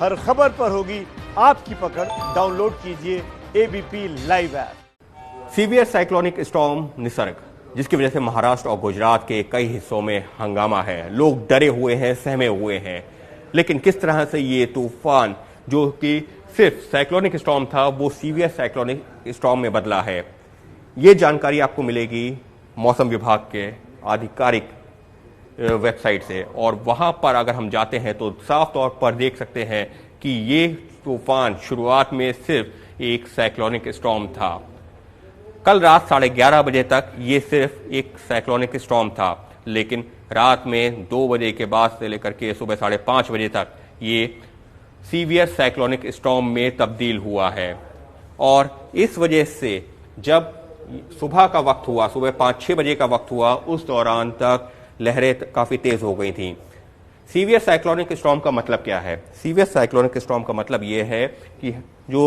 हर खबर पर होगी आपकी पकड़। डाउनलोड कीजिए ABP live app. Severe cyclonic storm Nisarga, जिसकी वजह से महाराष्ट्र और गुजरात के कई हिस्सों में हंगामा है। लोग डरे हुए हैं, सहमे हुए हैं। लेकिन किस तरह से ये तूफान, जो कि सिर्फ साइक्लोनिक स्टॉर्म था, वो सीवियर साइक्लोनिक स्टॉर्म में बदला है, ये जानकारी आपको मिलेगी मौसम विभाग के आधिकारिक वेबसाइट से। और वहां पर अगर हम जाते हैं तो साफ तौर पर देख सकते हैं कि ये तूफान शुरुआत में सिर्फ एक साइक्लोनिक स्टॉर्म था। कल रात 11:30 बजे तक ये सिर्फ एक साइक्लोनिक स्टॉर्म था, लेकिन रात में 2 बजे के बाद से लेकर के सुबह 5:30 बजे तक ये सीवियर साइक्लोनिक स्टॉर्म में तब्दील हुआ है। और इस वजह से जब सुबह का वक्त हुआ, सुबह 5-6 बजे का वक्त हुआ, उस दौरान तक लहरें काफी तेज हो गई थी। सीवियर साइक्लोनिक स्टॉर्म का मतलब क्या है? सीवियर साइक्लोनिक स्टॉर्म का मतलब यह है कि जो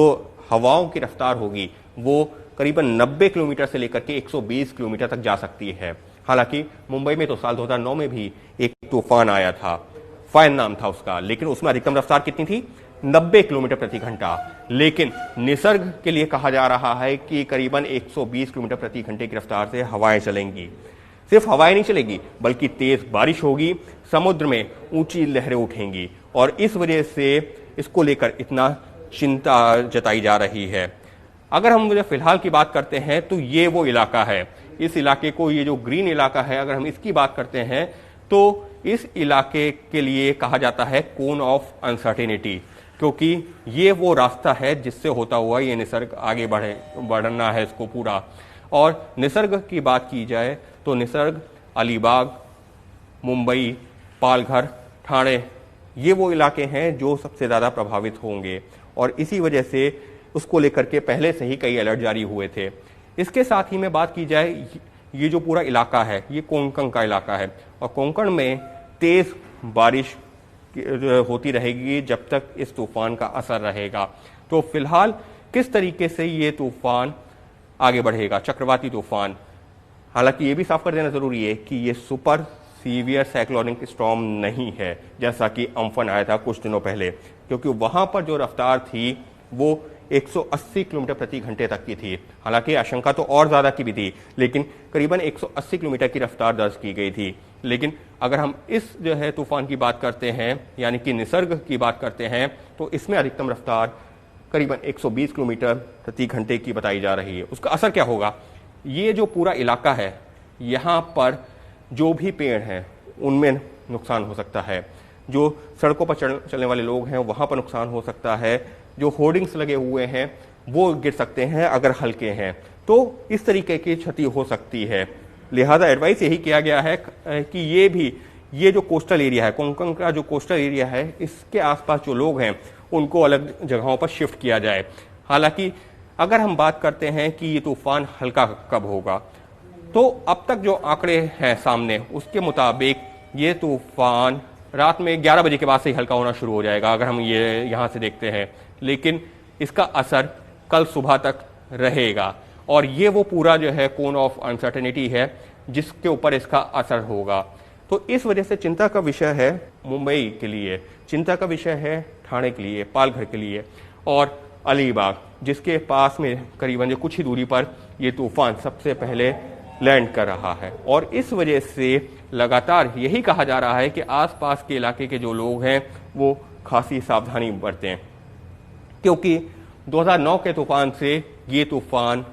हवाओं की रफ्तार होगी वो करीबन 90 किलोमीटर से लेकर के 120 किलोमीटर तक जा सकती है। हालांकि मुंबई में तो साल 2009 में भी एक तूफान आया था, फायन नाम था उसका, लेकिन उसमें अधिकतम रफ्तार कितनी थी? 90 किलोमीटर प्रति घंटा। लेकिन निसर्ग के लिए कहा जा रहा है कि करीबन 120 किलोमीटर प्रति घंटे की रफ्तार से हवाएं चलेंगी। सिर्फ हवाएं नहीं चलेगी, बल्कि तेज बारिश होगी, समुद्र में ऊंची लहरें उठेंगी। और इस वजह से इसको लेकर इतना चिंता जताई जा रही है। अगर हम मुझे फिलहाल की बात करते हैं तो ये वो इलाका है। इस इलाके को, ये जो ग्रीन इलाका है, अगर हम इसकी बात करते हैं तो इस इलाके के लिए कहा जाता है कोन ऑफ अनसर्टेनिटी, क्योंकि ये वो रास्ता है जिससे होता हुआ ये निसर्ग आगे बढ़ना है इसको पूरा। और निसर्ग की बात की जाए तो निसर्ग अलीबाग, मुंबई, पालघर, ठाणे, ये वो इलाके हैं जो सबसे ज़्यादा प्रभावित होंगे। और इसी वजह से उसको लेकर के पहले से ही कई अलर्ट जारी हुए थे। इसके साथ ही में बात की जाए, ये जो पूरा इलाका है ये कोंकण का इलाका है, और कोंकण में तेज़ बारिश होती रहेगी जब तक इस तूफान का असर रहेगा। तो फिलहाल किस तरीके से ये तूफान आगे बढ़ेगा, चक्रवाती तूफान? हालांकि ये भी साफ कर देना जरूरी है कि ये सुपर सीवियर साइक्लोनिक स्टॉर्म नहीं है, जैसा कि अम्फन आया था कुछ दिनों पहले, क्योंकि वहां पर जो रफ्तार थी वो 180 किलोमीटर प्रति घंटे तक की थी। हालांकि आशंका तो और ज्यादा की भी थी, लेकिन करीबन 180 किलोमीटर की रफ्तार दर्ज की गई थी। लेकिन अगर हम इस जो है तूफान की बात करते हैं, यानी कि निसर्ग की बात करते हैं, तो इसमें अधिकतम रफ्तार करीबन 120 किलोमीटर प्रति घंटे की बताई जा रही है। उसका असर क्या होगा? ये जो पूरा इलाका है, यहाँ पर जो भी पेड़ हैं उनमें नुकसान हो सकता है, जो सड़कों पर चलने वाले लोग हैं वहाँ पर नुकसान हो सकता है, जो होर्डिंग्स लगे हुए हैं वो गिर सकते हैं अगर हल्के हैं, तो इस तरीके की क्षति हो सकती है। लिहाजा एडवाइस यही किया गया है कि ये जो कोस्टल एरिया है, कोंकण का जो कोस्टल एरिया है, इसके आसपास जो लोग हैं उनको अलग जगहों पर शिफ्ट किया जाए। हालांकि अगर हम बात करते हैं कि ये तूफान हल्का कब होगा, तो अब तक जो आंकड़े हैं सामने उसके मुताबिक ये तूफान रात में 11 बजे के बाद से ही हल्का होना शुरू हो जाएगा, अगर हम ये यहाँ से देखते हैं। लेकिन इसका असर कल सुबह तक रहेगा, और ये वो पूरा जो है कोन ऑफ अनसर्टेनिटी है जिसके ऊपर इसका असर होगा। तो इस वजह से चिंता का विषय है मुंबई के लिए, चिंता का विषय है ठाणे के लिए, पालघर के लिए, और अलीबाग, जिसके पास में करीबन जो कुछ ही दूरी पर ये तूफान सबसे पहले लैंड कर रहा है। और इस वजह से लगातार यही कहा जा रहा है कि आसपास के इलाके के जो लोग हैं वो खासी सावधानी बरतें, क्योंकि 2009 के तूफान से ये तूफान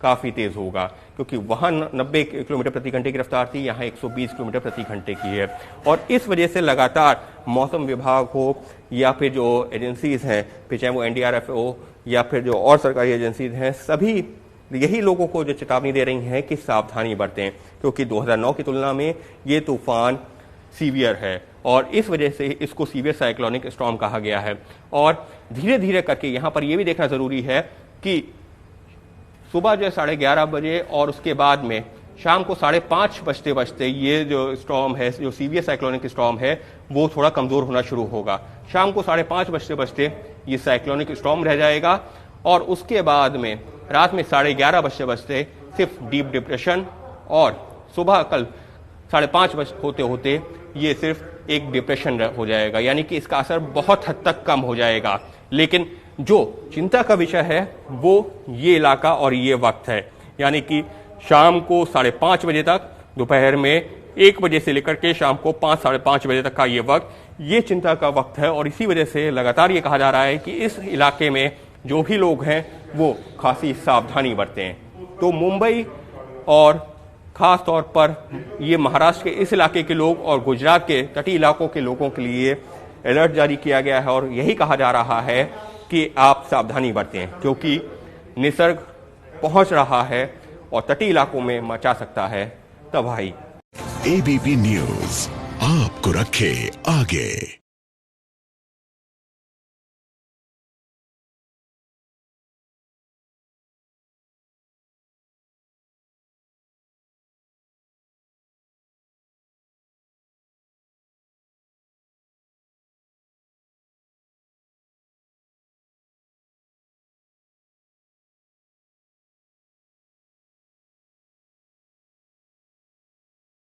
काफ़ी तेज़ होगा, क्योंकि वहाँ 90 किलोमीटर प्रति घंटे की रफ्तार थी, यहाँ 120 किलोमीटर प्रति घंटे की है। और इस वजह से लगातार मौसम विभाग हो या फिर जो एजेंसीज हैं, फिर चाहे वो NDRF हो या फिर जो और सरकारी एजेंसीज हैं, सभी यही लोगों को जो चेतावनी दे रही हैं कि सावधानी बरतें, क्योंकि 2009 की तुलना में ये तूफान सीवियर है, और इस वजह से इसको सीवियर साइक्लोनिक स्टॉर्म कहा गया है। और धीरे धीरे करके यहाँ पर यह भी देखना जरूरी है कि सुबह जो है 11:30 बजे और उसके बाद में शाम को 5:30 बजते ये जो स्टॉर्म है, जो सीवियर साइक्लोनिक स्टॉर्म है, वो थोड़ा कमजोर होना शुरू होगा। शाम को 5:30 बजते ये साइक्लोनिक स्टॉर्म रह जाएगा, और उसके बाद में रात में 11:30 बजते सिर्फ डीप डिप्रेशन, और सुबह कल 5:30 होते होते ये सिर्फ एक डिप्रेशन हो जाएगा, यानी कि इसका असर बहुत हद तक कम हो जाएगा। लेकिन जो चिंता का विषय है वो ये इलाका और ये वक्त है, यानी कि शाम को 5:30 बजे तक, दोपहर में 1 बजे से लेकर के शाम को 5, 5:30 बजे तक का ये वक्त, ये चिंता का वक्त है। और इसी वजह से लगातार ये कहा जा रहा है कि इस इलाके में जो भी लोग हैं वो खासी सावधानी बरतें। तो मुंबई और खास तौर पर ये महाराष्ट्र के इस इलाके के लोग और गुजरात के तटीय इलाकों के लोगों के लिए अलर्ट जारी किया गया है और यही कहा जा रहा है कि आप सावधानी बरतें, क्योंकि निसर्ग पहुंच रहा है और तटीय इलाकों में मचा सकता है तबाही। एबीपी न्यूज आपको रखे आगे।